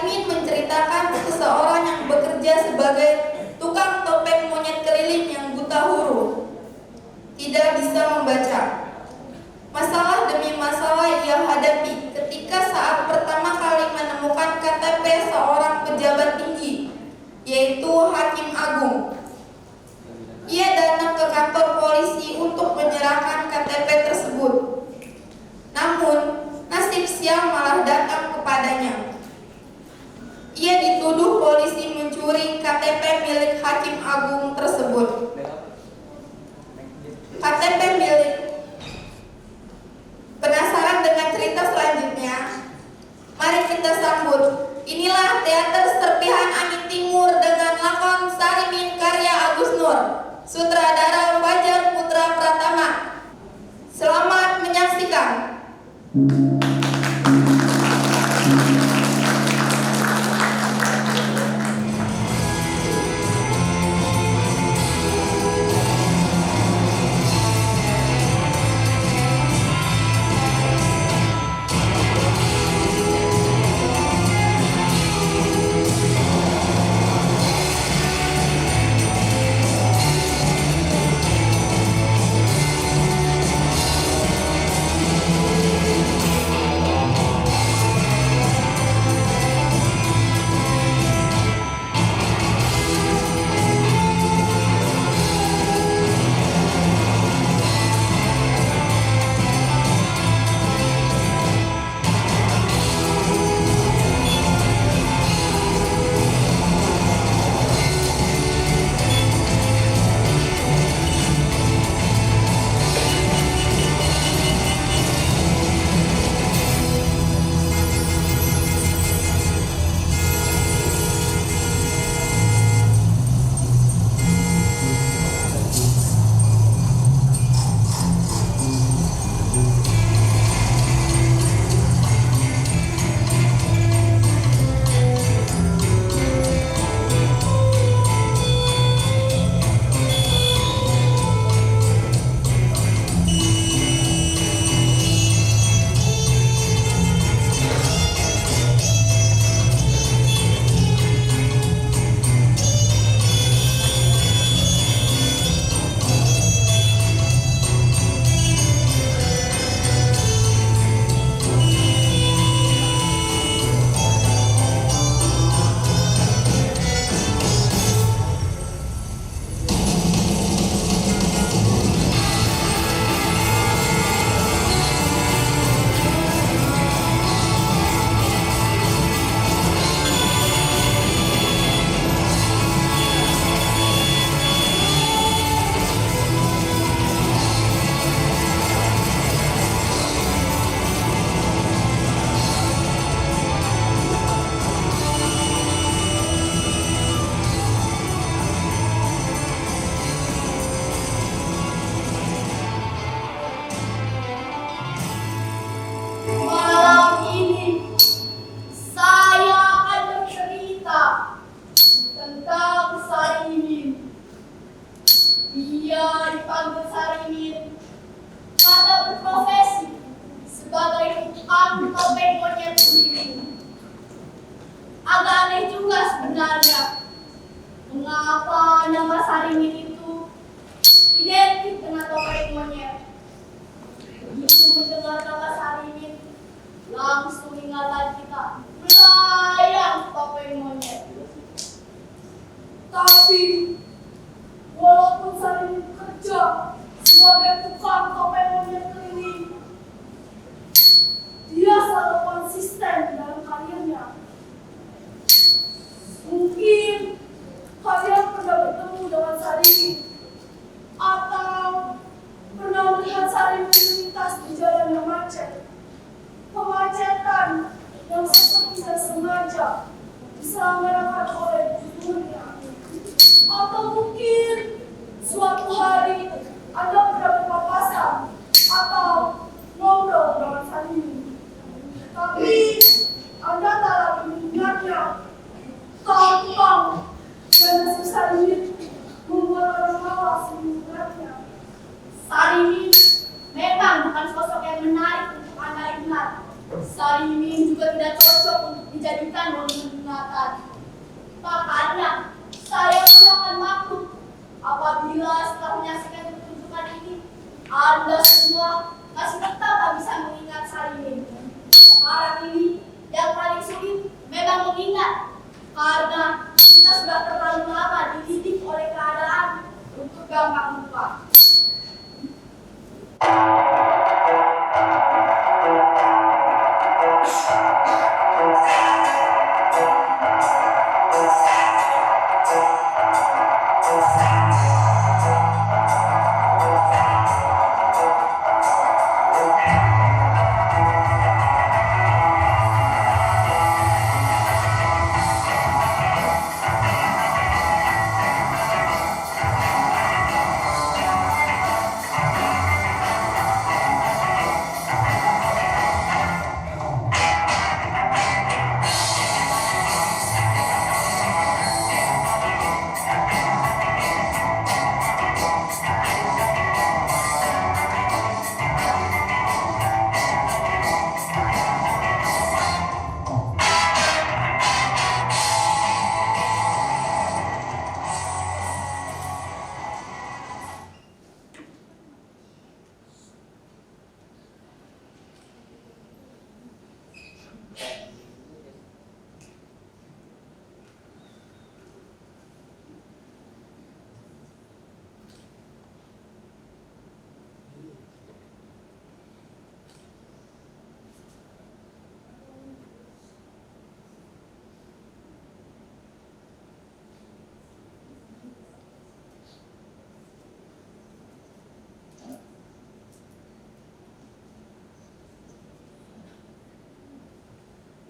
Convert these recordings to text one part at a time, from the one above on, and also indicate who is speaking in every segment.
Speaker 1: Sarimin menceritakan seseorang yang bekerja sebagai tukang topeng monyet keliling yang buta huruf, tidak bisa membaca. Masalah demi masalah ia hadapi ketika saat pertama kali menemukan KTP seorang pejabat tinggi, yaitu Hakim Agung. Ia datang ke kantor polisi untuk menyerahkan KTP tersebut. Namun, nasib sial malah datang kepadanya. Ia dituduh polisi mencuri KTP milik Hakim Agung tersebut. KTP milik. Penasaran dengan cerita selanjutnya? Mari kita sambut. Inilah Teater Serpihan Angin Timur dengan lakon Sarimin karya Agus Nur, sutradara Fajar Putra Pratama. Selamat menyaksikan.
Speaker 2: Mengapa nama Sarimin itu identik dengan topeng monyet? Begitu mendengar nama Sarimin, langsung ingatan kita melayang topeng monyet. Tapi walaupun Sarimin bekerja sebagai tukang topeng monyet keliling, dia selalu konsisten dalam karyanya. Mungkin kalian pernah bertemu dengan Sarimin atau pernah melihat Sarimin melintas di jalan yang macet. Kemacetan yang seperti tidak sengaja diselenggarakan oleh gubernurnya. Atau mungkin suatu hari Anda pernah berpapasan atau ngobrol dengan Sarimin, tapi Anda tak lagi mengingatnya. Tahu dan nasib Sarimin membuat orang malas mengingatnya.
Speaker 3: Sarimin memang bukan sosok yang menarik untuk Anda ingat. Sarimin juga tidak cocok untuk dijadikan monumen pasti akan maklum apabila setelah menyaksikan pertunjukan ini, Anda semua masih tetap tak bisa mengingat Sarimin. Sekarang ini, yang paling sulit memang mengingat, karena kita sudah terlalu lama dididik oleh keadaan untuk gampang lupa.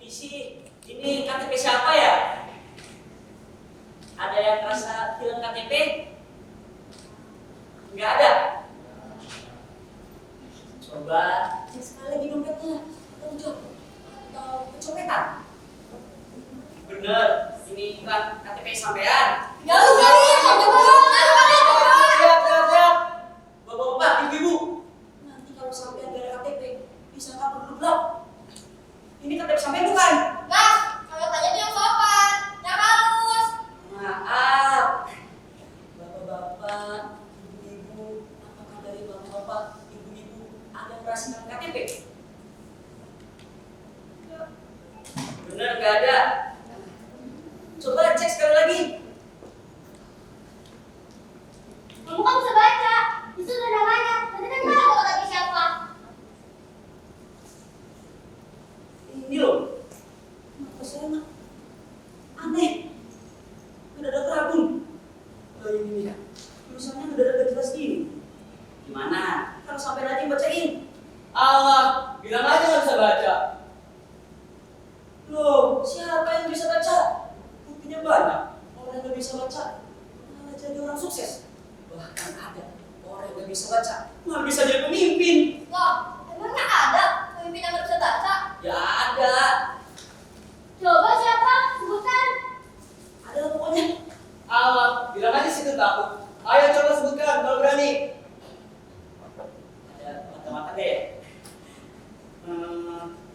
Speaker 4: Isi, ini KTP siapa ya? Ada yang merasa hilang KTP? Nggak ada. Coba cek sekali lagi dompetnya. Atau kecopetan? Bener, ini bukan KTP sampean.
Speaker 3: Ya lu kali,
Speaker 4: Siap. Bapak-bapak, ibu-ibu. Nanti kalau sampean nggak ada KTP, bisa kabur dulu blok. Ini KTP sampean bukan?
Speaker 3: Mas, kalau tanya dia yang sopan, yang halus.
Speaker 4: Maaf, bapak-bapak, ibu-ibu, apakah dari bapak-bapak, ibu-ibu ada yang merasa hilang KTP? Bener, nggak ada. Coba cek sekali lagi.
Speaker 3: Kamu kan bisa baca, itu udah namanya. Nanti kan tahu kalau tadi siapa.
Speaker 4: Ini loh, kenapa saya mah aneh? Nggak ada terabun. Oh ini ya, tulisannya udah ada jelas gini. Gimana? Kalau sampai nanti bacain.
Speaker 5: Allah, bilang aja nggak bisa baca.
Speaker 4: Loh, siapa yang bisa baca? Buktinya banyak. Orang yang nggak bisa baca malah jadi orang sukses. Bahkan ada orang yang nggak bisa baca malah bisa jadi pemimpin.
Speaker 3: Loh, emangnya ada pemimpin yang nggak bisa baca?
Speaker 4: Ya ada.
Speaker 3: Coba siapa? Sebutkan.
Speaker 4: Ada lah pokoknya.
Speaker 5: Allah, bilang aja situ takut. Ayo coba sebutkan kalau berani.
Speaker 4: Ada mata-mata deh.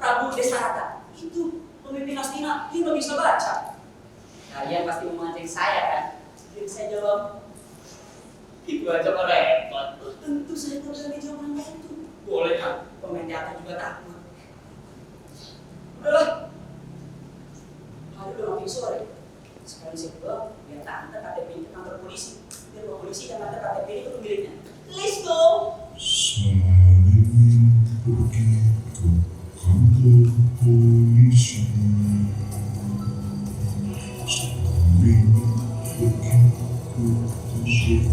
Speaker 4: Prabu Desarata itu pemimpin Hastina, dia nggak bisa baca. Kalian pasti memancing saya kan? Jadi saya jawab,
Speaker 5: Itu aja kok repot.
Speaker 4: tentu saya tak berani jawabannya itu.
Speaker 5: Boleh kan?
Speaker 4: Pemain teater juga takut. Udahlah. Hari udah makin sore. Sekarang saya pulang, biar tak antar KTP ini ke kantor polisi. Biar Pak polisi yang antar KTP ini ke pemiliknya. Let's go.
Speaker 6: Sarimin pergi ke kantor polisi. Sarimin pergi ke kantor polisi.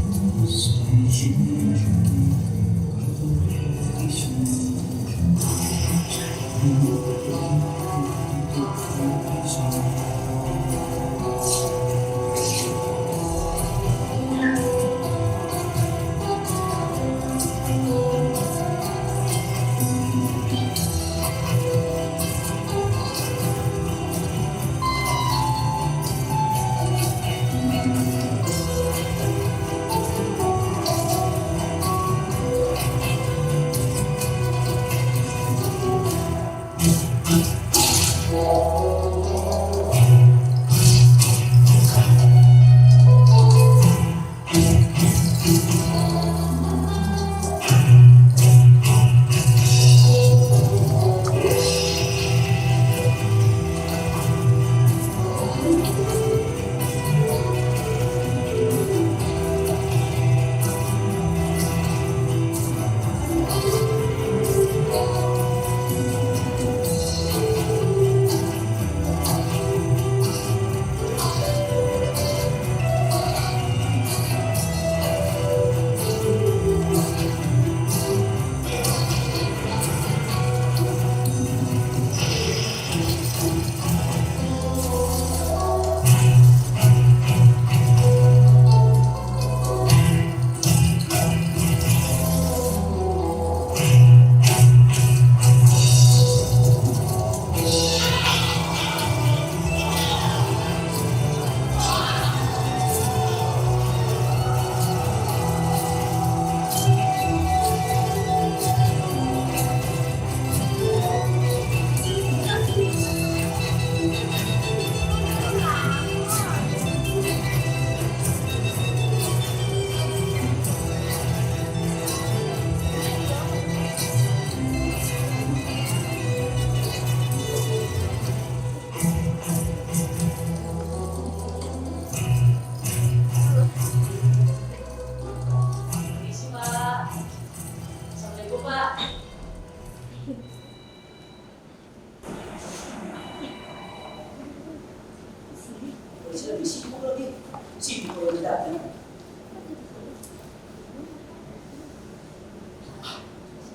Speaker 4: boleh datang.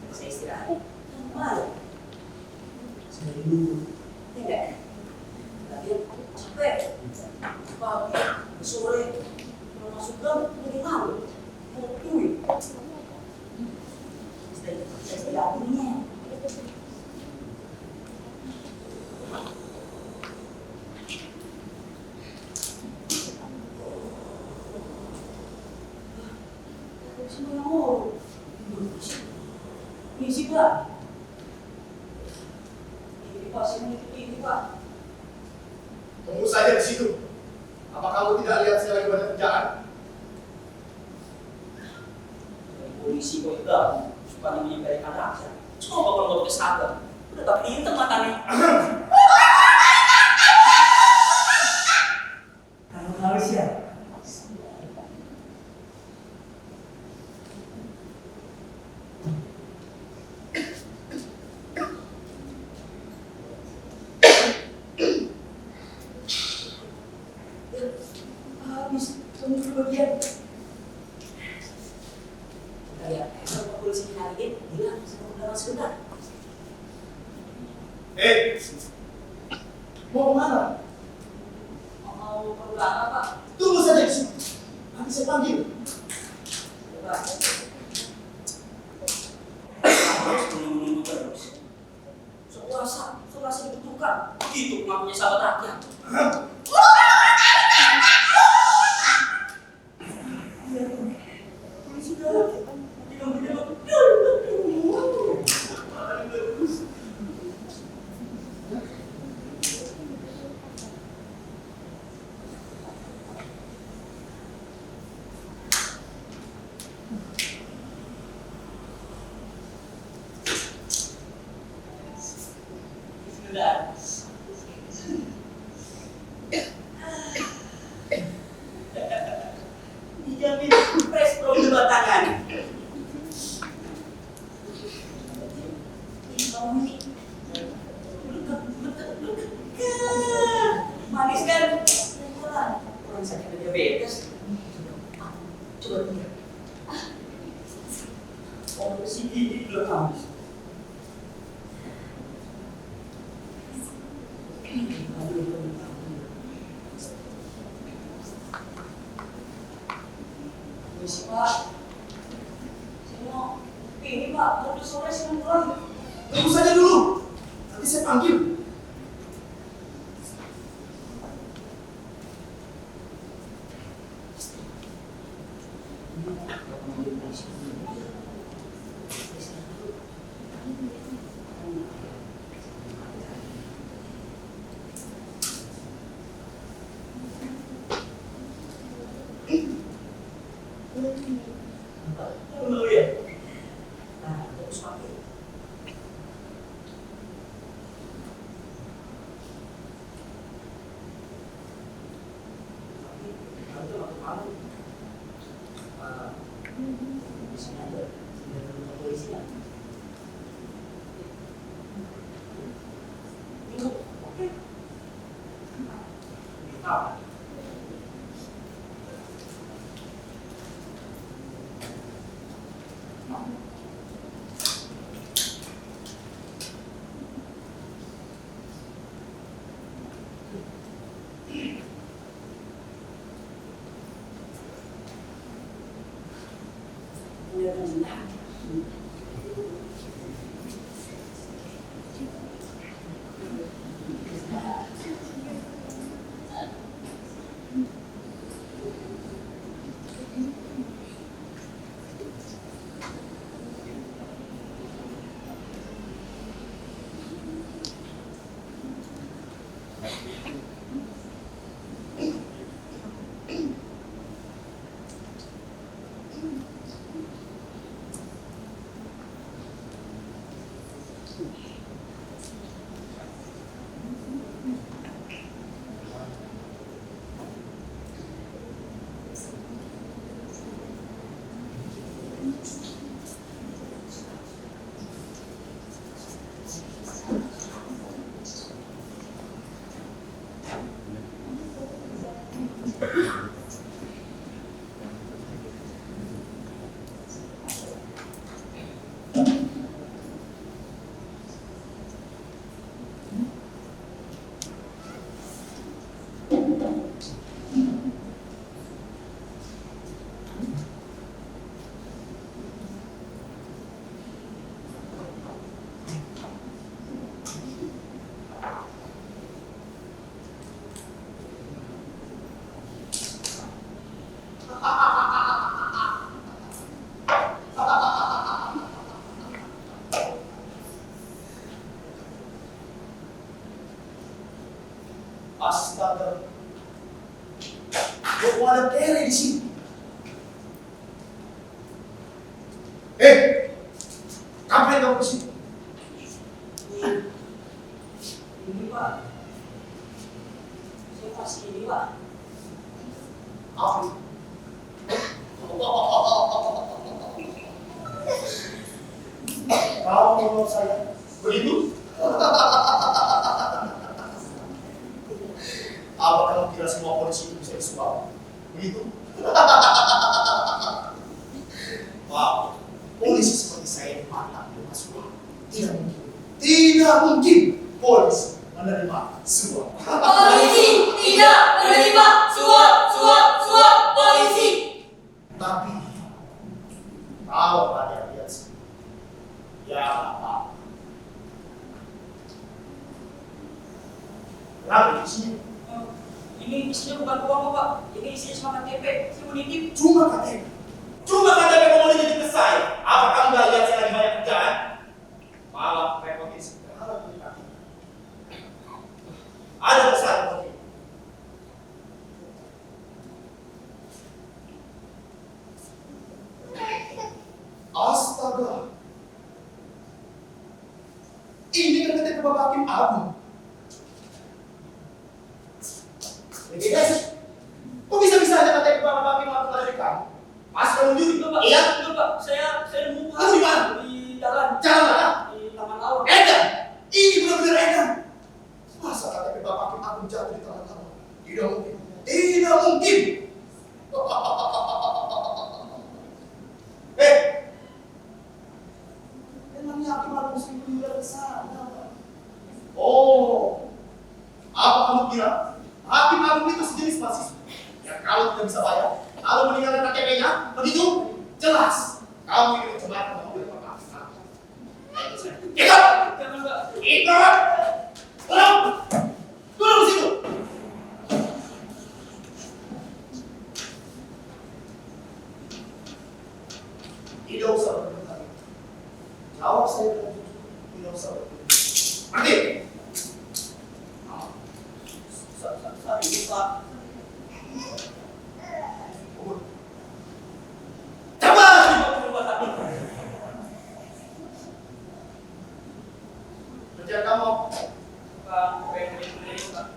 Speaker 4: Saya istirahat. Malam. Saya dulu. Enggak. Lagi capek. Pagi, sore, kalau masuk gang, jadi malu. Mau duit. Saya tidak punya. Semua mau. Misi Pak. Ini Pak, saya mengikuti ini Pak.
Speaker 5: Tunggu saja di situ. Apa kamu tidak lihat saya lagi banyak kerjaan?
Speaker 4: Polisi kok juga suka menyampaikan rasa. Coba kalau nggak pakai seragam, udah tapi hitam matanya. Kalau harus ya. Habis, tunggu bagian. Kayak kalau polisi nyariin, bilang sama undangan sebentar.
Speaker 5: Mau kemana?
Speaker 4: Mau ke belakang Pak?
Speaker 5: Tunggu saja di situ. Nanti saya panggil.
Speaker 4: Coba. Harus menunggu terus. Sepuasa dibutuhkan. Itu pengakunya sahabat rakyat. Polisi dah. Sudah. Dijamin pres pro tangan. Manis kan? Orang sakit diabetes. Coba lihat. Oh, si gigi belum habis. Misi Pak, saya mau ini Pak, nanti sore saya mau pulang.
Speaker 5: Tunggu saja dulu. Nanti saya panggil.
Speaker 4: Dulu ya. Nah, terus pakai. Nanti waktu malam, di sini ada polisi kan? Oke. Tahu.
Speaker 5: Ngapain kamu kesini?
Speaker 4: Ini Pak. Saya pasti ini Pak.
Speaker 5: Apa itu? Kau menurut saya begitu? Apa kamu kira semua polisi itu bisa disuap? Begitu? Wow, polisi seperti saya mantap dengan suap. Tidak mungkin. Tidak mungkin polisi menerima suap.
Speaker 3: Polisi tidak menerima suap polisi.
Speaker 5: Tapi kalau ada lihat sini, ya apa? Berapa isinya?
Speaker 4: Ini isinya bukan uang kok Pak. Ini isinya cuma KTP. Saya mau nitip.
Speaker 5: Cuma KTP. Cuma KTP kamu mau nitip ke saya. Apa kamu nggak lihat saya lagi banyak kerjaan? Malah repotin segala punya kaki. Ada pesan seperti ini. Astaga. Ini kan KTP Bapak Hakim Agung. Jadi guys, kok bisa-bisa aja KTP Bapak Hakim Agung ada di kamu? Mas kamu jujur?
Speaker 4: Betul Pak.
Speaker 5: Iya?
Speaker 4: Betul Pak. Saya nemu Pak.
Speaker 5: Kamu di mana?
Speaker 4: Di jalan.
Speaker 5: Jalan mana?
Speaker 4: Di Taman Laut.
Speaker 5: Edan! Ini benar-benar edan! Masa KTP Bapak Hakim Agung jatuh di tangan kamu? Tidak mungkin. Tidak mungkin! Memangnya Hakim Agung sering meninggal ke sana? Oh, apa kamu kira? Hakim Agung itu sejenis mahasiswa yang kalau tidak bisa bayar, lalu meninggalkan KTP-nya, begitu? Jelas, kamu ini mencemarkan mobil Bapak Hakim Agung. Ikut!
Speaker 4: Jangan Pak.
Speaker 5: Ikut! Tolong! Tolong di situ! Tidak usah berkomentar. Jawab saya dengan jujur. Tidak usah berkomentar. Nanti!
Speaker 4: Saya ini Pak.
Speaker 5: Cepat!
Speaker 4: Rumah sakit.
Speaker 5: Kerjaan kamu.
Speaker 4: Pak, pengen beli Pak.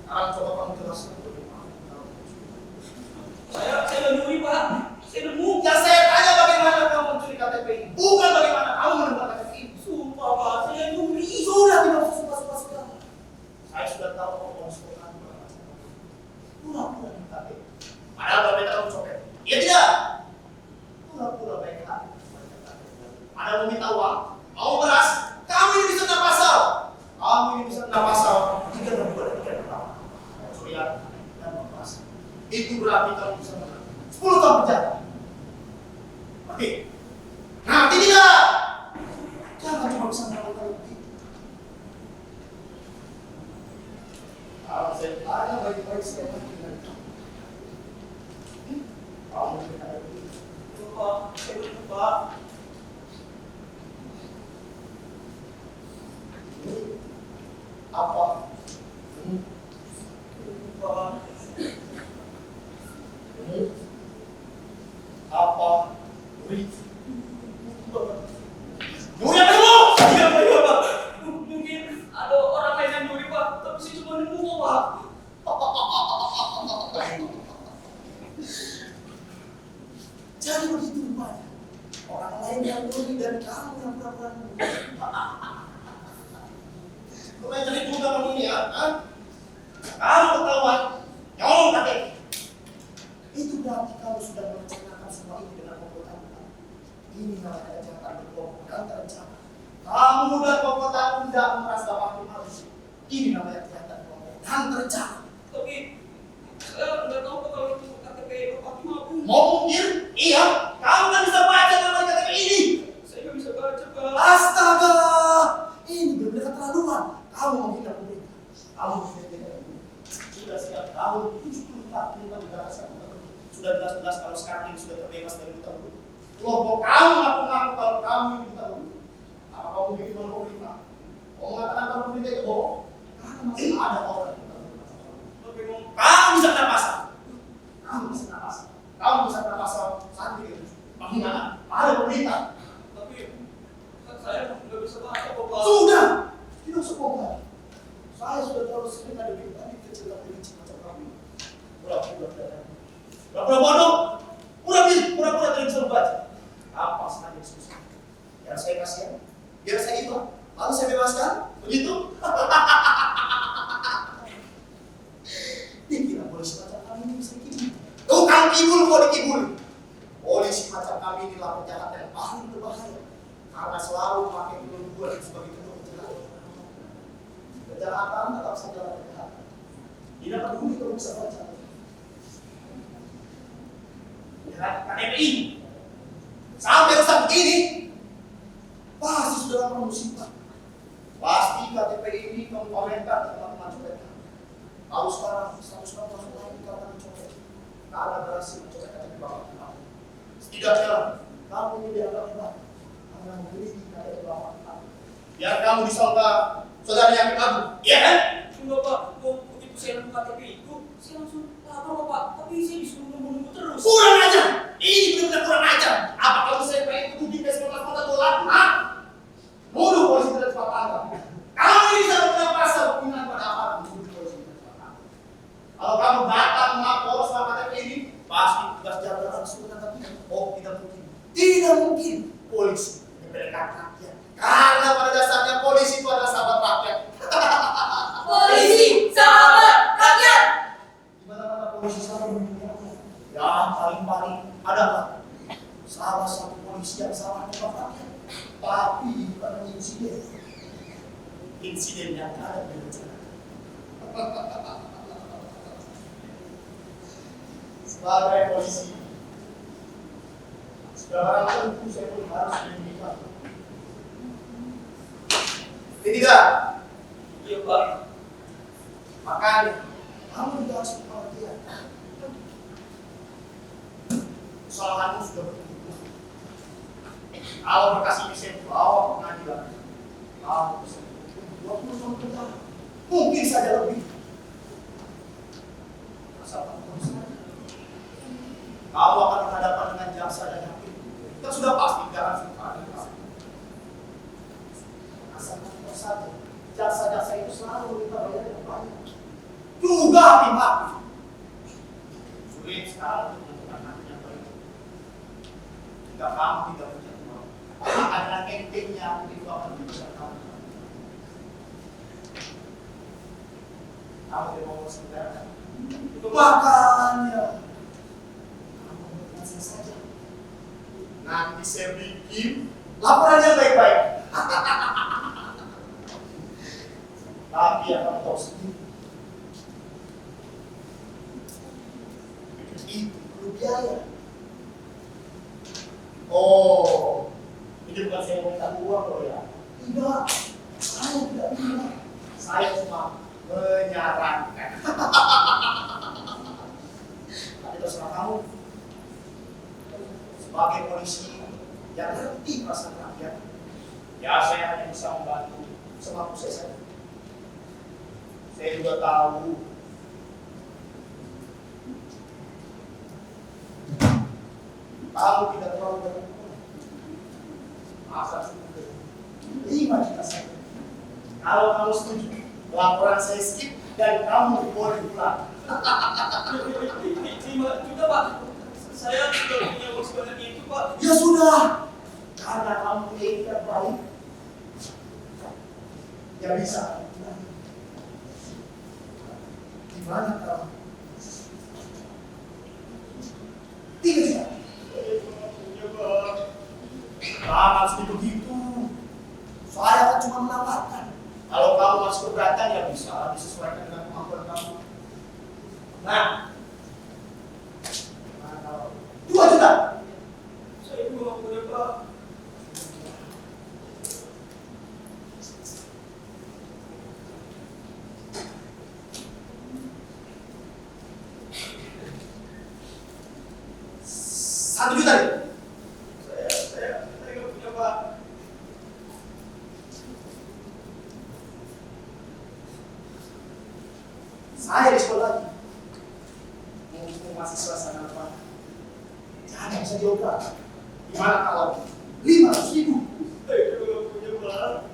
Speaker 5: Sekarang coba kamu jelaskan bagaimana.
Speaker 4: Saya udah nyuri Pak. Saya nemu.
Speaker 5: Yang saya tanya bagaimana kamu mencuri KTP ini, bukan bagaimana kamu menemukan KTP ini.
Speaker 4: Sumpah Pak, saya nyuri.
Speaker 5: Sudah tidak usah suka-suka. Saya sudah tahu kamu suka kamu. Pura-pura minta KTP. Padahal kalau mereka kamu copet. Iya tidak? Pura-pura baik hati. Ada mau minta uang, mau beras, kamu ini bisa kena pasal. Kamu ini bisa kena pasal jika terbuat dari tiga pertama. Pencurian dan pemerasan. Itu berarti kamu bisa menang 10 tahun penjara. Oke. Nanti tidak. Jangan cuma bisa melakukan begitu. Kalau saya tanya baik-baik saya akan bilang kamu tidak ada begitu.
Speaker 4: Pak, saya nemu Pak.
Speaker 5: Ini apa?
Speaker 4: Pak.
Speaker 5: Ini apa? Duit. Nyuri apa kamu?
Speaker 4: Iya Pak, iya Pak. Mungkin ada orang lain yang nyuri Pak, tapi saya cuma nemu kok Pak.
Speaker 5: Jadi begitu rupanya. Orang lain yang nyuri dan kamu yang pura-pura nyuri. Kau jadi juga kamu ini ya? Hah? Kamu ketahuan nyolong KTP. Itu berarti kamu sudah merencanakan semua ini dengan komplotan. Ini namanya kejahatan berkelompok dan terencana. Kamu dan komplotan tidak memeras Bapak Hakim Agung. Ini namanya kejahatan berkelompok dan terencana.
Speaker 4: Tapi saya nggak tahu Pak kalau itu KTP Bapak Hakim Agung.
Speaker 5: Mau mungkin? Iya. Kamu kan bisa baca nama KTP ini.
Speaker 4: Saya nggak bisa baca Pak.
Speaker 5: Astaga, ini benar-benar keterlaluan. Kamu menghina pemerintah. Kamu menghina pemerintah. Sudah setiap tahun 74 perintah negara sudah jelas-jelas kalau sekarang ini sudah terbebas dari hutang budi. Kelompok kamu ngaku-ngaku kalau kamu ini hutang budi. Apa kamu bikin malu pemerintah? Kamu mengatakan kalau pemerintah itu bohong? Karena masih ada orang yang hutang budi. Kamu bisa kena pasal. Kamu bisa kena pasal. Kamu bisa kena pasal 1 penghinaan pada pemerintah.
Speaker 4: Tapi saya nggak bisa baca kok, Pak.
Speaker 5: Sudah, tidak usah bongkar. Saya sudah terlalu sering ada berita di kecil-kecil macam kamu. Pura-pura bodoh, pura-pura tidak bisa membaca. Apa sengaja diskusi? Biar saya kasihan, biar saya ikhlas, lalu saya bebaskan, begitu? Dikira polisi macam kami ini bisa dikibul. Tukang kibul kok dikibul. Polisi macam kami ini lah penjahat yang paling berbahaya karena selalu memakai kelumpuan sebagai bentuk kejahatan. Kejahatan tetap saja kejahatan. Tidak peduli kalau bisa baca. KTPI sampai rusak begini, pasti sudah lama musibah. Pasti KTPI ini mengkomentar teman-teman coret. Lalu sekarang status kamu langsung naik karena mencoret, karena berhasil mencoret KTP bapak kamu. Setidaknya kamu ini dianggap hebat karena memiliki KTP bapak kamu. Biar kamu disangka saudara yang kamu, iya kan?
Speaker 4: Enggak, Pak. Begitu saya nemu KTP itu, saya langsung lapor kok, Pak. Tapi saya disuruh nunggu-nunggu terus.
Speaker 5: Kurang ajar! Ini benar-benar kurang ajar. Apa kamu saya pengen tuduh di $15 Hah? Mudah polisi tidak cepat tangkap. Kamu ini bisa berkena pasal penghinaan pada aparat mudah polisi tidak cepat tangkap. Kalau kamu datang melapor soal KTP ini, pasti tugas jaga langsung menangkap kita. Oh, tidak mungkin. Tidak mungkin polisi memberikan rakyat. Karena pada dasarnya polisi itu adalah sahabat rakyat.
Speaker 3: Polisi, sahabat rakyat.
Speaker 5: Di mana-mana polisi selalu rakyat. Yang paling adalah salah satu polisi yang salah dengan rakyat. Tapi bukan insiden yang ada di masyarakat. Sebagai polisi, sekarang tentu saya pun harus menunjukkan. Tidak.
Speaker 4: Iya, Pak.
Speaker 5: Makanya kamu juga harus pengertian. Kesalahanmu sudah bertubuh. Kalau berkas ini saya bawa ke pengadilan, kamu bisa 20 tahun penjara, mungkin saja lebih. Asal kamu bisa. Kamu akan berhadapan dengan jaksa dan hakim. Kita sudah pasti jangan suka ada kamu. Asal kamu saja, jaksa-jaksa itu selalu meminta bayar yang banyak. Juga hakim-hakim. Sulit sekali untuk menentukan hakim yang baik. Jika kamu tidak punya uang, maka dengan entengnya itu akan bisa kamu. Kamu tidak mau sebenarnya. Itu makanya kamu berhasil saja. Nanti saya bikin laporan yang baik-baik. Tapi yang kamu tahu sendiri, itu perlu biaya. Oh, ini bukan saya minta uang loh ya. Tidak, saya tidak minta. Saya cuma menyarankan. Tapi terserah kamu. Sebagai polisi yang ngerti perasaan rakyat, ya saya hanya bisa membantu semampu saya saja. Saya juga tahu kamu tidak terlalu banyak uang. Masa cukup 5 juta saja. Kalau kamu setuju, laporan saya skip dan kamu boleh pulang.
Speaker 4: 5 juta, Pak. Saya sudah punya uang sebanyak itu, Pak.
Speaker 5: Ya sudah, karena kamu punya itikat baik, ya bisa. Gimana kamu? 3 juta. Jangan harus begitu. Saya kan cuma menawarkan. Kalau kamu masih keberatan ya bisa disesuaikan dengan kemampuan kamu. Nah, 2 juta.
Speaker 4: Saya juga punya, Pak.
Speaker 5: Satu juta deh.
Speaker 4: Saya nggak punya, Pak.
Speaker 5: Saya di sekolah lagi. Mumpung masih suasana apa? Jangan bisa diobrol. Gimana kalau 500.000?
Speaker 4: Aduh, gak punya Pak.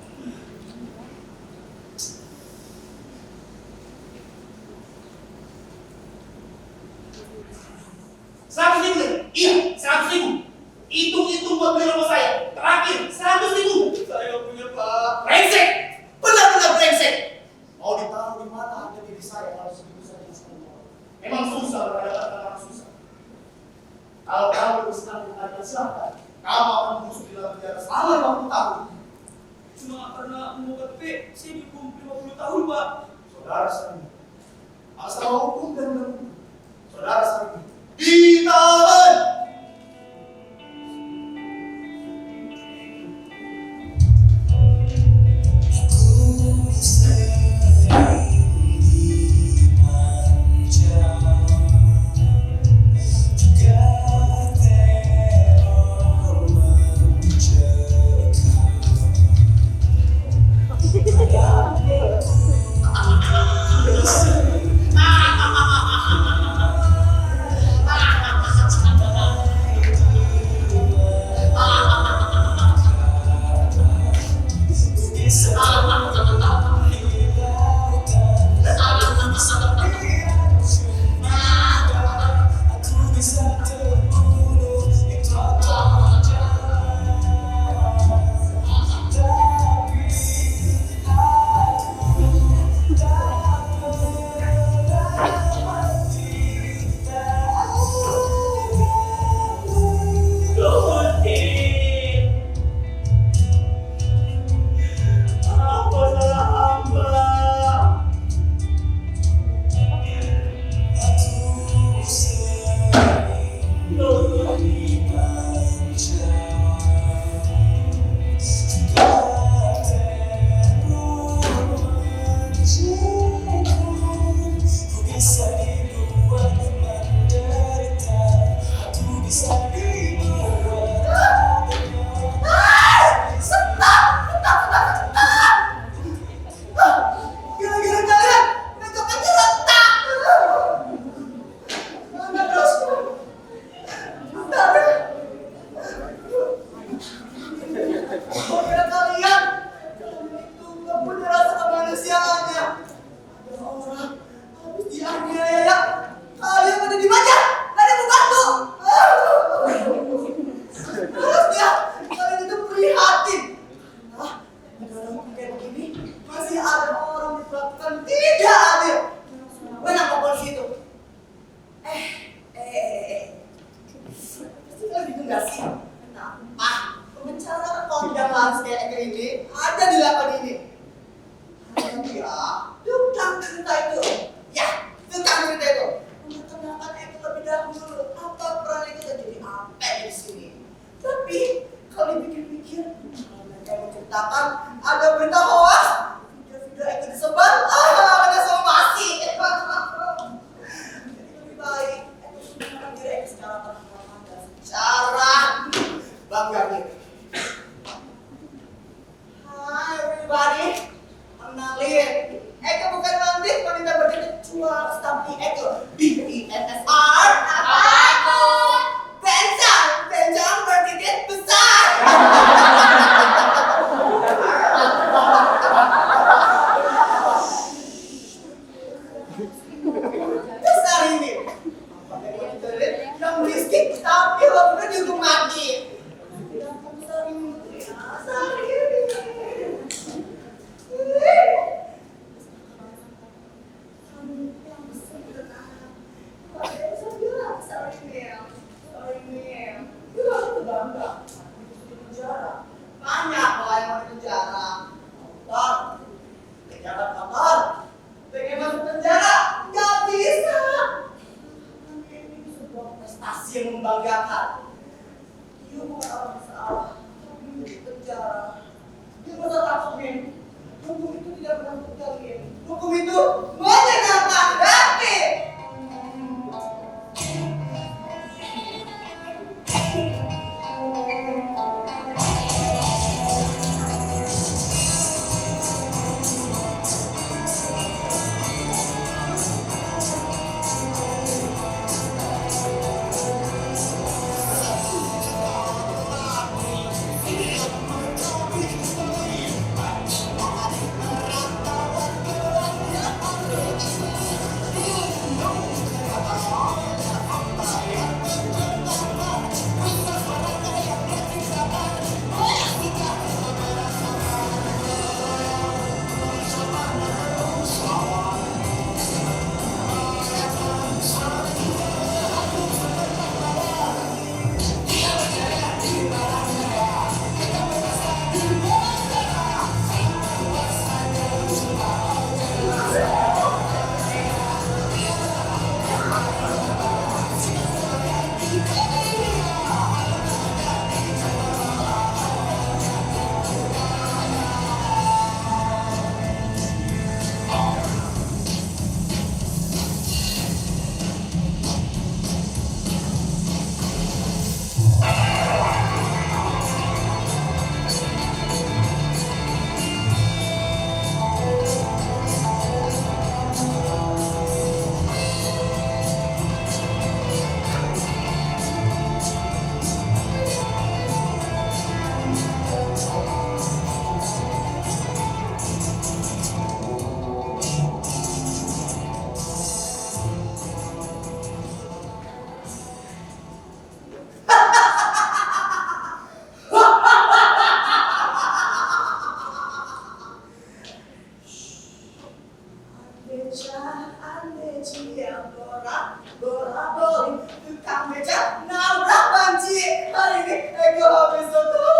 Speaker 5: Rp100.000 nih? Iya, 100.000. Hitung-hitung buat beli rumah saya. Terakhir, 100.000.
Speaker 4: Saya gak punya Pak.
Speaker 5: Brengsek! Benar-benar brengsek! Mau ditaruh di mana harga diri saya harus segitu saja semua. Memang susah berhadapan dengan orang susah. Kalau kamu lebih senang dengan silahkan. Kamu akan busuk di dalam penjara selama 50 tahun.
Speaker 4: Cuma karena mau KTP, saya dihukum 50 tahun Pak.
Speaker 5: Saudara saya, asal hukum dan hukum. Saudara saya, ditahan!
Speaker 4: Hukum itu menyenangkan hati. Kang beca nabrak banci. Hari ini Eko habis sekali.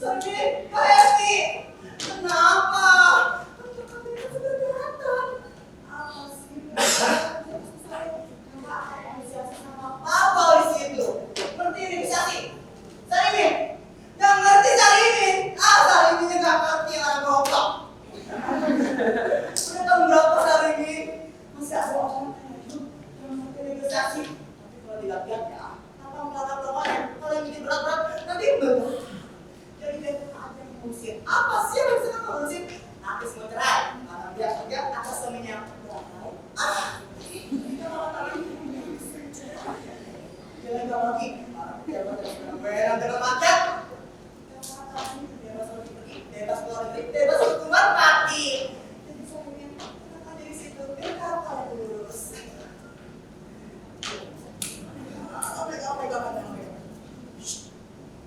Speaker 4: Sorry, Kak Esti. Kenapa? Apa sih? Apa polisi itu? Ngerti negosiasi? Sarimin? Yang ngerti Sarimin? Sariminnya gak ngerti orang goblok. Udah tahun berapa Sarimin? Masih ada orang yang ngerti negosiasi. Tapi kalau dilihat ya, apa belakang-belakangnya? Kalau yang bikin berat-berat, nanti berat. Jadi dia aja yang ngurusin. Apa sih yang bisa ngurusin? Nanti semua cerai. Karena dia kerja atas suaminya. Kita malah tadi. Jalan lagi. Beran dengan macet. Bebas keluar negeri, bebas hukuman mati. Jadi suaminya kenapa dari situ? Kenapa lurus?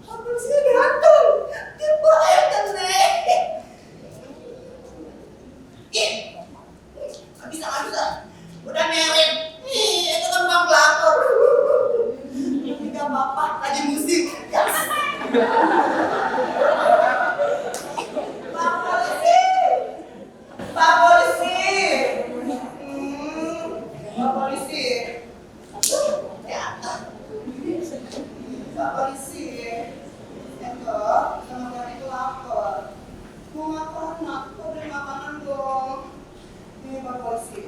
Speaker 4: Polisinya ganteng, dia bayangkan nih. Gak bisa, udah merit. Itu kan bang pelakor. Ini gak apa-apa, lagi musik. Yes. Pak polisi. Pak polisi. Ya. Pak polisi. Eko, teman-teman itu lapar. Mau makan, aku beli makanan dong. Ini Pak polisi.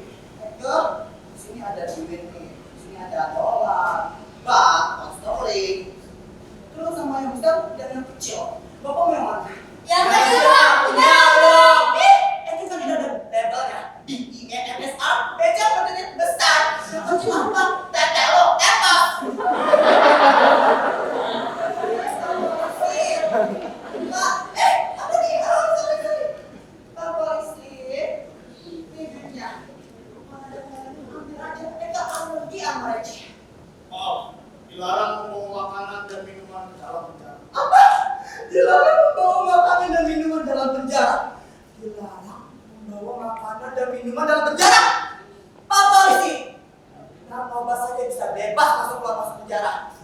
Speaker 4: Eko, di sini ada duit nih. Di sini ada dolar, bak, story. Terus sama yang besar dan yang kecil. Bapak mau yang mana?
Speaker 3: Yang kecil, Bang.
Speaker 4: Jauh. Itu kan tidak ada labelnya. BINFSR, beca berarti besar. Yang kecil apa? Tetelo, etos. Pak, apa nih? Sorry. Pak polisi, ini duitnya. Mana ada kalian ambil aja. Kita alergi sama receh.
Speaker 5: Oh, dilarang membawa makanan dan minuman ke dalam penjara.
Speaker 4: Apa? Dilarang membawa makanan dan minuman dalam penjara. Dilarang membawa makanan dan minuman dalam penjara. Pak polisi, narkoba saja bisa bebas masuk penjara.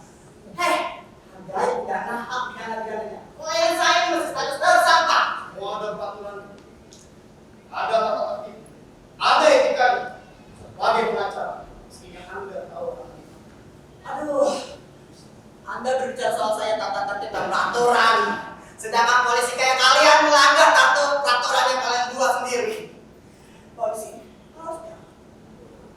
Speaker 4: Hargai pidana hak pidana-pidananya. Klien saya ini masih status tersangka.
Speaker 5: Mau ada peraturan, ada tata tertib, ada etika sebagai pengacara. Mestinya Anda tahu.
Speaker 4: Aduh, Anda berbicara soal saya tata tertib dan peraturan. Sedangkan polisi kayak kalian melanggar peraturan yang kalian buat sendiri. Polisi, harusnya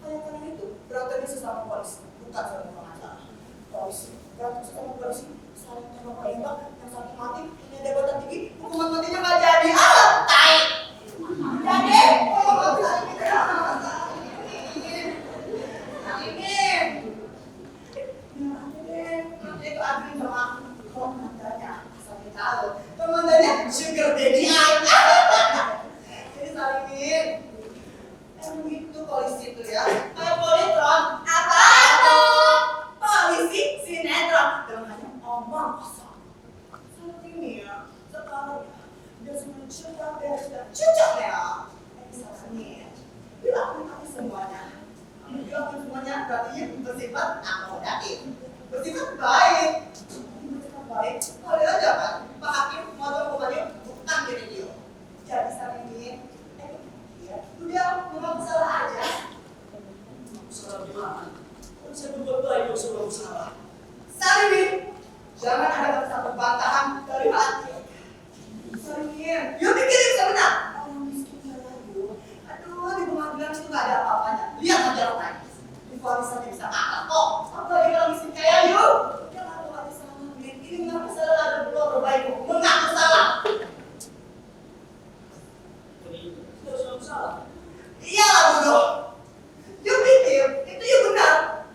Speaker 4: kalian itu berantem sesama polisi, bukan sama pengacara. Polisi, berantem sesama polisi, saling tembak-tembak, yang satu mati, punya jabatan tinggi, hukuman matinya nggak jadi. Tai! Jadi, hukuman mati itu admin sama komandannya, sampai tahu komandannya sugar daddy jadi Sarimin emang gitu polisi itu ya kayak politron apa tuh polisi sinetron dengan hanya omong kosong seperti ini ya sekarang dia semua cerita beres dan cocok ya Sarimin dilakukan semuanya dilakukan semuanya berarti bersifat akomodatif bersifat baik. Kalian aja kan, Pak Hakim mau hukumannya bukan di video. Jadi Sarimin, dia memang salah aja.
Speaker 7: Salah gimana? Kan saya berbuat baik kok sebelum salah.
Speaker 4: Sarimin, jangan ada satu bantahan dari hati. Sarimin, yuk pikirin sebentar. Orang miskin lalu, aduh di pengadilan itu nggak ada apa-apanya. Lihat aja orang lain. Divonis saja bisa kalah kok. Apalagi kalau miskin kayak yuk. Jangan aku aja salah. Ini mengaku salah ada berbuat baik. Mengaku salah.
Speaker 7: Tidak usah salah.
Speaker 4: Iyalah bodoh. Yuk pikir, itu yuk benar.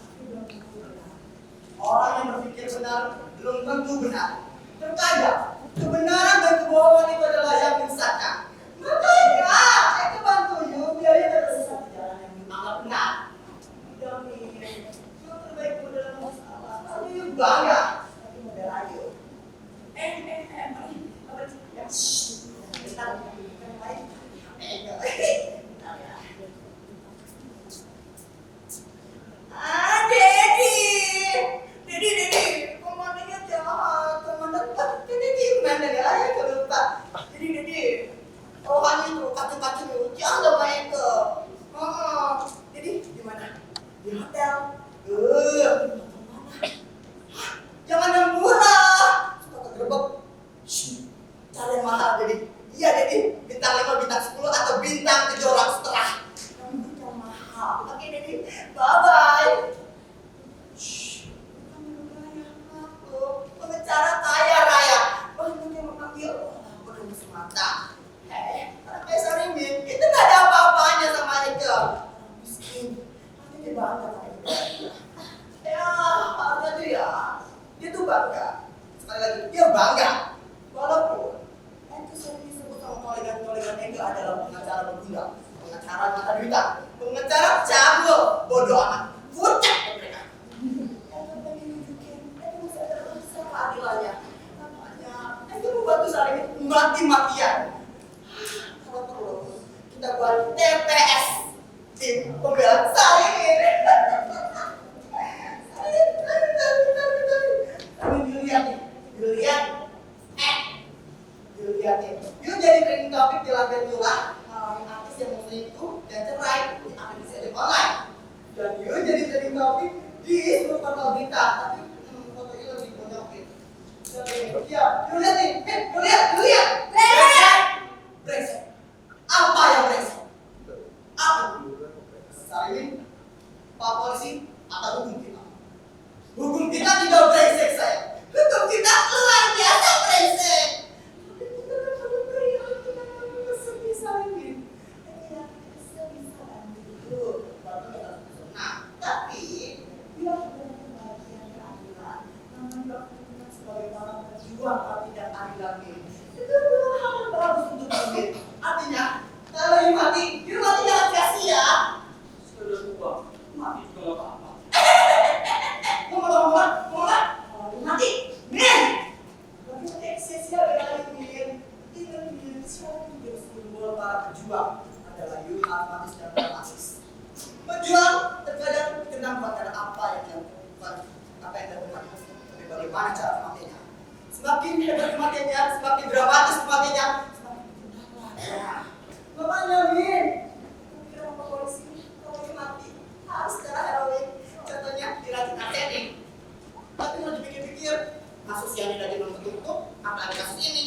Speaker 4: Orang yang berpikir benar belum tentu benar. Terkadang kebenaran dan kebohongan itu adalah yang menyesatkan. Makanya, itu bantu yuk biar dia tersesat di jalan yang dianggap benar. Yang terbaik dalam masalah. Ayo bangga tapi model ayo.
Speaker 2: Apa sih?
Speaker 4: Ya, bentar, bentar ya. Dedi, komandannya jahat, komandan Dedi gimana ya? Ayo lupa. Dedi, rohani itu kacung-kacung itu jangan main ke. Dedi gimana? Di hotel. Jangan yang murah. Suka kegerebek. Cari yang mahal Dedi. Iya Dedi, bintang 5, bintang 10 atau bintang 7,5. Yang bintang mahal. Oke Dedi, bye-bye. Pengacara kaya raya, bahkan yang memanggil bodoh semata. Orang kayak Sarimin itu nggak ada apa-apanya sama itu. Miskin, tapi dia bangga sama itu. Ya, harusnya tuh ya, dia tuh bangga. Sekali lagi, dia bangga. Walaupun itu sering disebut sama kolega-koleganya itu adalah pengacara berguna, pengacara mata duitan, pengacara cabul, bodoh amat, fucek mereka. Keadilannya, namanya itu membantu saling mati-matian. Kalau perlu kita buat TPS, tim pembela saling. Tapi dilihat nih, dilihat nih, you jadi trending topik di lantai 2, artis yang mau selingkuh dan cerai di aplikasi online. Dan you jadi trending topik di semua portal berita, tapi fotonya lebih bonyokin. Ya, you lihat nih, you lihat. Brengsek. Apa yang brengsek? Apa? Sarimin, Pak Polisi, atau hukum kita? Hukum kita tidak brengsek saya. Hukum kita luar biasa brengsek. Tapi bila kebahagiaan keadilan, namanya sebagai orang berjuang tapi tidak adil itu adalah hal yang bagus untuk kita. Artinya, kalau you mati jangan sia-sia.
Speaker 7: Sudah tua, mati juga nggak apa-apa.
Speaker 4: Ngomong, kalau you mati, men. Tapi mati sia-sia dengan you, ingat you, siapa yang simbol para pejuang adalah you, artis dan dramatis. Pejuang terkadang pada apa yang dilakukan, apa yang dilakukan, tapi bagaimana cara matinya. Semakin hebat kematiannya, semakin dramatis kematiannya, semakin benar. Makanya Min, kira Pak Polisi kalau dia mati harus secara heroin. Contohnya diracun arsenik. Tapi kalau dipikir-pikir, kasus yang tidak tertutup, apalagi kasus ini,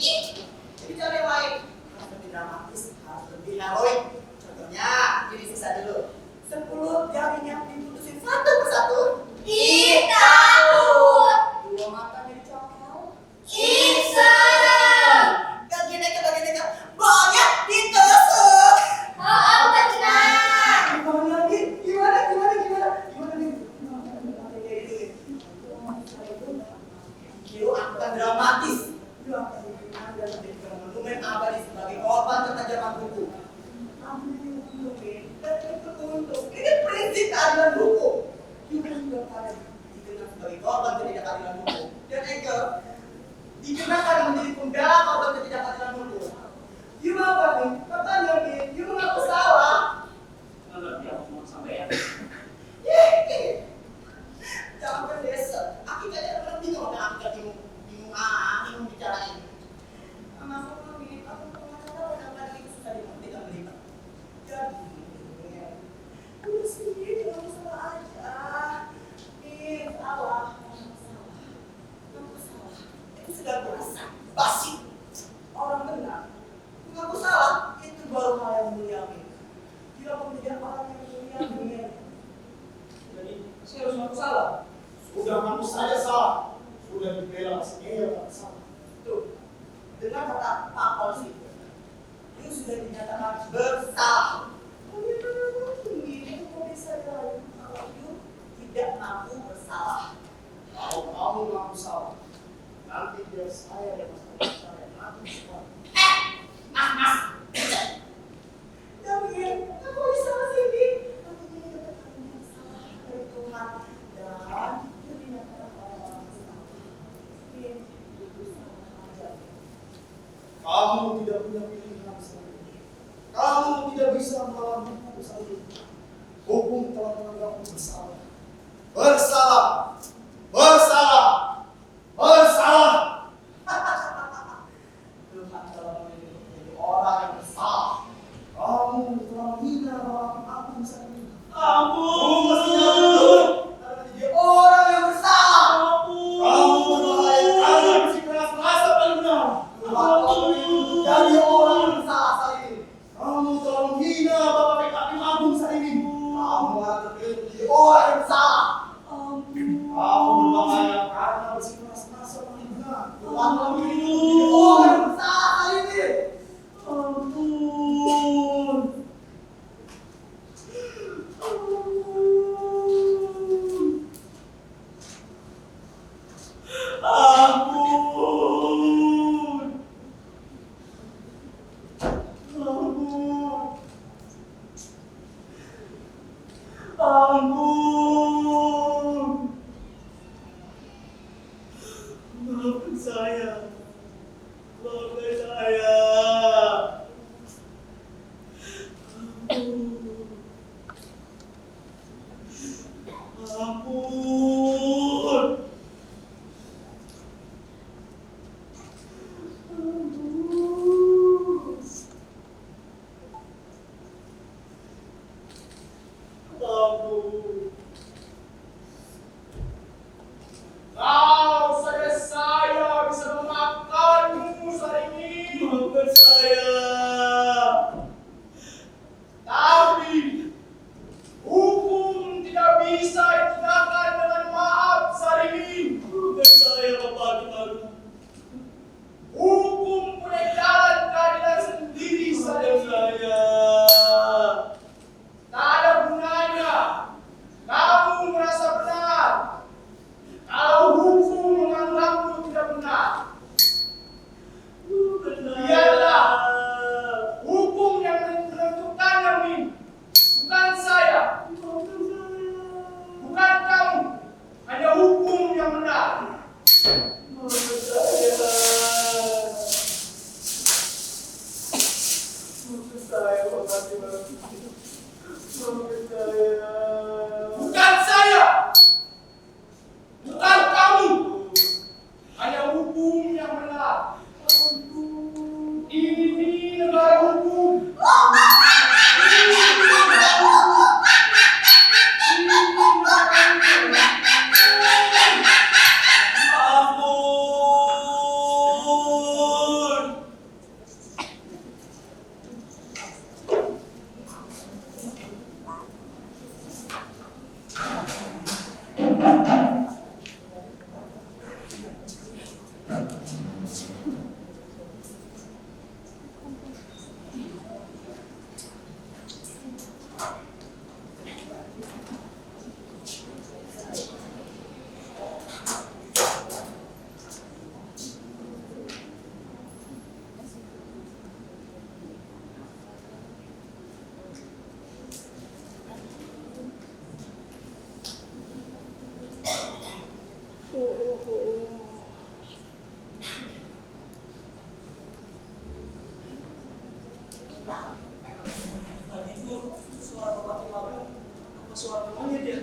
Speaker 4: jadi cara yang lain harus lebih dramatis, harus lebih heroin. Contohnya, jadi sisa dulu. 10 jari yang diputusin satu persatu.
Speaker 3: Ih, takut.
Speaker 4: 2 mata dicokal.
Speaker 3: Ih, serem.
Speaker 4: Kaki neka, banyak ditusuk.
Speaker 3: Oh, benar.
Speaker 4: Gimana lagi? Gimana nih? You akan dramatis. You akan dikenal dan menjadikan monumen abadi sebagai korban ketajaman hukum. Ini prinsip keadilan hukum. Juga pada dikenal sebagai korban ketidakadilan hukum. Dan Eka dikenakan menjadi pembela korban ketidakadilan hukum. You apa nih? Katanya nih, you mengaku salah.
Speaker 7: Nggak dia ngomong sampai ya.
Speaker 4: Jangan berdesa. Aku tidak ngerti kalau aku bingung bicarain. Maksudnya nih, aku pengacara kadang-kadang itu susah tidak melihat. Jadi udah sendiri nggak salah aja. Salah. Itu sudah biasa. Basi. Orang benar mengaku salah itu baru hal yang mulia. Bila menjadi orang yang mulia.
Speaker 7: Jadi saya harus ngaku salah.
Speaker 5: Sudah kamu saja salah. Sudah dibela saya salah.
Speaker 4: Tuh, dengan kata Pak Polisi, you sudah dinyatakan bersalah. Bagaimana mungkin kok bisa jalan kalau you tidak mampu bersalah?
Speaker 5: Kalau kamu ngaku salah, nanti biar saya dan mas saya ngaku semua.
Speaker 4: Mas. Tapi aku bisa sini. Aku jadi kata salah dari Tuhan dan you dinyatakan orang-orang
Speaker 5: punya pilihan sendiri. Kamu tidak bisa melawan hukum sendiri. Hukum telah menganggapmu bersalah. Bersalah. Bersalah. Bersalah. Tuhan telah menjadi orang yang bersalah. Kamu telah menghina orang agung sendiri.
Speaker 7: Ampun.
Speaker 5: Menjadi orang yang bersalah.
Speaker 7: Ampun.
Speaker 5: Kamu berbahaya karena bersikeras merasa paling benar. Tuhan telah menjadi orang yang bersalah saat ini. Kamu telah menghina Bapak PKP Agung saat ini. Kamu akan terpilih menjadi orang yang bersalah. Kamu berbahaya karena bersikeras merasa paling benar. Tuhan telah menjadi orang yang bersalah saat ini.
Speaker 7: Ampun. Ampun. Ampun. Ampun. Maafkan saya. Maafkan saya. Ampun. Ampun.
Speaker 5: Kau saja saya bisa memakanmu saat ini.
Speaker 7: Maafkan saya.
Speaker 5: Tapi hukum tidak bisa ditegakkan dengan maaf saat ini.
Speaker 7: Maafkan saya, Bapak Gitaru.
Speaker 5: Hukum punya jalan keadilan sendiri saat
Speaker 7: Maafkan
Speaker 5: ini.
Speaker 7: saya.
Speaker 5: Tak ada gunanya kamu merasa benar kalau hukum menganggapmu tidak benar.
Speaker 7: Maafkan saya.
Speaker 5: Biarlah hukum yang menentukannya, Min. Bukan saya,
Speaker 7: Maafkan saya.
Speaker 5: bukan kamu. Hanya hukum yang benar.
Speaker 7: Maafkan saya. Maafkan saya, Bapak Gitaru. Maafkan saya.
Speaker 5: Bukan saya, bukan kamu. Hanya hukum yang benar. Ini negara hukum.
Speaker 7: Ampun. Tadi itu suara Bapak Gitaru apa suara monyet ya?